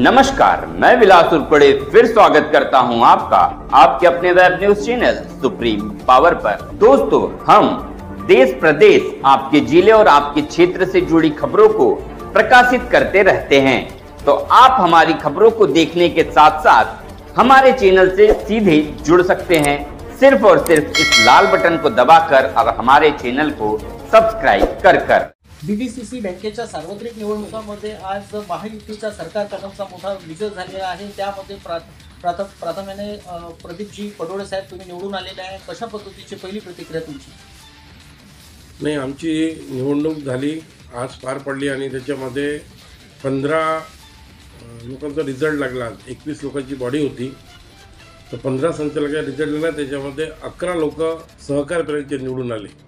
नमस्कार, मैं विलास उर्पड़े फिर स्वागत करता हूं आपका आपके अपने web news channel supreme power पर। दोस्तों, हम देश प्रदेश, आपके जिले और आपके क्षेत्र से जुड़ी खबरों को प्रकाशित करते रहते हैं। तो आप हमारी खबरों को देखने के साथ साथ हमारे चैनल से सीधे जुड़ सकते हैं, सिर्फ और सिर्फ इस लाल बटन को दबाकर और हमारे चैनल को सब्सक्राइब कर। बीडीसीसी बँकेच्या सार्वत्रिक निवडणुकांमध्ये आज महायुतीच्या सरकार पक्षाचा मोठा विजय झालेला आहे। त्यामध्ये प्राथम्याने प्रदीपजी पडोळे साहेब तुम्ही निवडून आलेले आहे। कशा पद्धतीची पहिली प्रतिक्रिया तुमची? नाही, आमची निवडणूक झाली, आज पार पडली आणि त्याच्यामध्ये 15 लोकांचा रिझल्ट लागला। 21 लोकांची बॉडी होती, तर 15 संचालकांचा रिझल्ट लागला। त्याच्यामध्ये 11 लोक सहकार्यापर्यंत निवडून आले।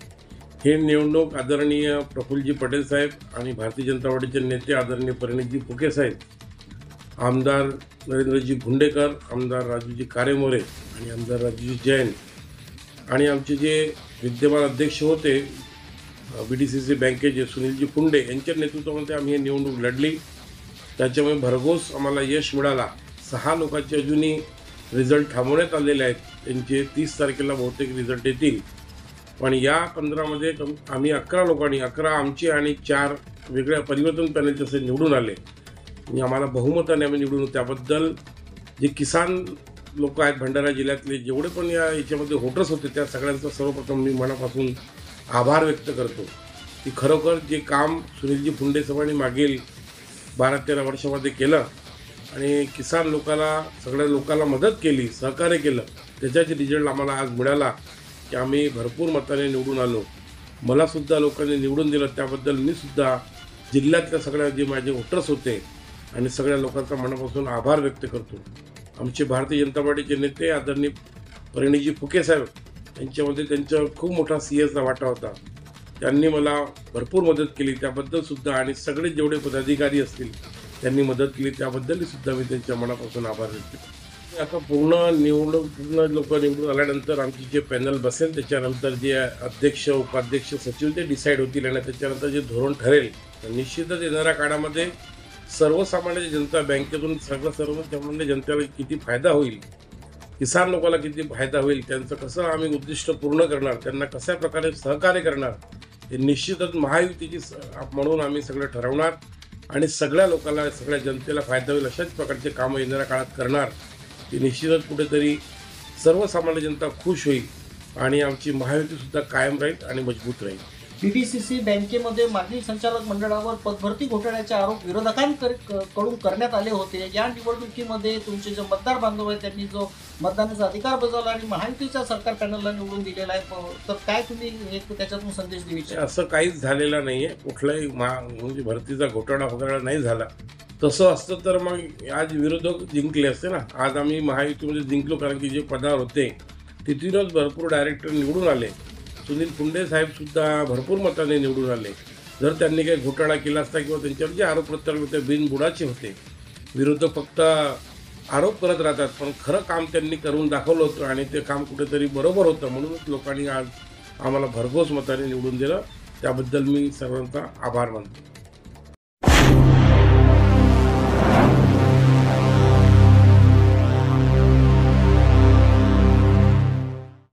हे निवडणूक आदरणीय प्रफुल्लजी पटेल साहेब आणि भारतीय जनता पार्टीचे नेते आदरणीय परिणीतजी फुके साहेब, आमदार नरेंद्रजी भुंडेकर, आमदार राजूजी कारेमोरे आणि आमदार राजूजी जैन आणि आमचे जे विद्यमान अध्यक्ष होते बीडीसीसी बँकेचे सुनीलजी पुंडे यांच्या नेतृत्वामध्ये आम्ही ही निवडणूक लढली। त्याच्यामुळे भरघोस आम्हाला यश मिळाला। 6 लोकांचे अजूनही रिझल्ट थांबवण्यात आलेले आहेत, त्यांचे 30 तारखेला बहुतेक रिझल्ट येतील। पण या 15मध्ये आम्ही 11 लोकांनी 11 आमचे आणि 4 वेगळ्या परिवर्तन पॅनलचे असे निवडून आले आणि आम्हाला बहुमताने आम्ही निवडून। त्याबद्दल जे किसान लोक आहेत भंडारा जिल्ह्यातले जेवढे पण याच्यामध्ये वोटर्स होते त्या सगळ्यांचा सर्वप्रथम मी मनापासून आभार व्यक्त करतो की खरोखर जे काम सुनीलजी फुंडे साहेबांनी मागील 12-13 वर्षामध्ये केलं आणि किसान लोकाला सगळ्या लोकांना मदत केली, सहकार्य केलं, त्याचाच रिझल्ट आम्हाला आज मिळाला की आम्ही भरपूर मताने निवडून आलो। मला सुद्धा लोकांनी निवडून दिलं, त्याबद्दल मी सुद्धा जिल्ह्यातल्या सगळ्या जे माझे वोटर्स होते आणि सगळ्या लोकांचा मनापासून आभार व्यक्त करतो। आमचे भारतीय जनता पार्टीचे नेते आदरणीय परिणीतजी फुके साहेब यांच्यामध्ये त्यांचा खूप मोठा सीएसचा वाटा होता, त्यांनी मला भरपूर मदत केली त्याबद्दल सुद्धा, आणि सगळे जेवढे पदाधिकारी असतील त्यांनी मदत केली त्याबद्दलही सुद्धा मी त्यांच्या मनापासून आभार व्यक्त करतो। आता पूर्ण लोक निवडून आल्यानंतर आमची जे पॅनल बसेल त्याच्यानंतर जे अध्यक्ष उपाध्यक्ष सचिव ते डिसाईड होतील आणि त्याच्यानंतर जे धोरण ठरेल तर निश्चितच येणाऱ्या काळामध्ये सर्वसामान्य जनता बँकेतून सर्वसामान्य जनतेला किती फायदा होईल, किसान लोकांना किती फायदा होईल, त्यांचं कसं आम्ही उद्दिष्ट पूर्ण करणार, त्यांना कशा प्रकारे सहकार्य करणार हे निश्चितच महायुतीची म्हणून आम्ही सगळं ठरवणार आणि सगळ्या लोकांना सगळ्या जनतेला फायदा होईल अशाच प्रकारचे कामं येणाऱ्या काळात करणार। ती निश्चितच कुठेतरी सर्वसामान्य जनता खुश होईल आणि आमची महायुतीसुद्धा कायम राहील आणि मजबूत राहील। बीडीसीसी बँकेमध्ये मागील संचालक मंडळावर पदभरती घोटाळ्याचे आरोप विरोधकांकडून करण्यात आले होते। या निवडणुकीमध्ये तुमचे जे मतदार बांधव आहेत त्यांनी जो मतदानाचा अधिकार बजावला आणि महायुतीच्या सरकार पॅनलला निवडून दिलेला आहे, तर काय तुम्ही त्याच्यातून संदेश देऊ इच्छिता? असं काहीच झालेलं नाही आहे, कुठलाही म्हणजे भरतीचा घोटाळा नाही झाला। तसं असतं तर मग आज विरोधक जिंकले असते ना। आज आम्ही महायुतीमध्ये जिंकलो कारण की जे पदावर होते तिथूनच भरपूर डायरेक्टर निवडून आले। सुनील फुंडे साहेबसुद्धा भरपूर मताने निवडून आले। जर त्यांनी काही घोटाळा केला असता किंवा त्यांच्यावर जे आरोप प्रत्यारोप होते बिनबुडाचे होते, विरोधक फक्त आरोप करत राहतात, पण खरं काम त्यांनी करून दाखवलं होतं आणि ते काम कुठेतरी बरोबर होतं, म्हणूनच लोकांनी आज आम्हाला भरघोस मताने निवडून दिलं। त्याबद्दल मी सर्वांचा आभार मानतो।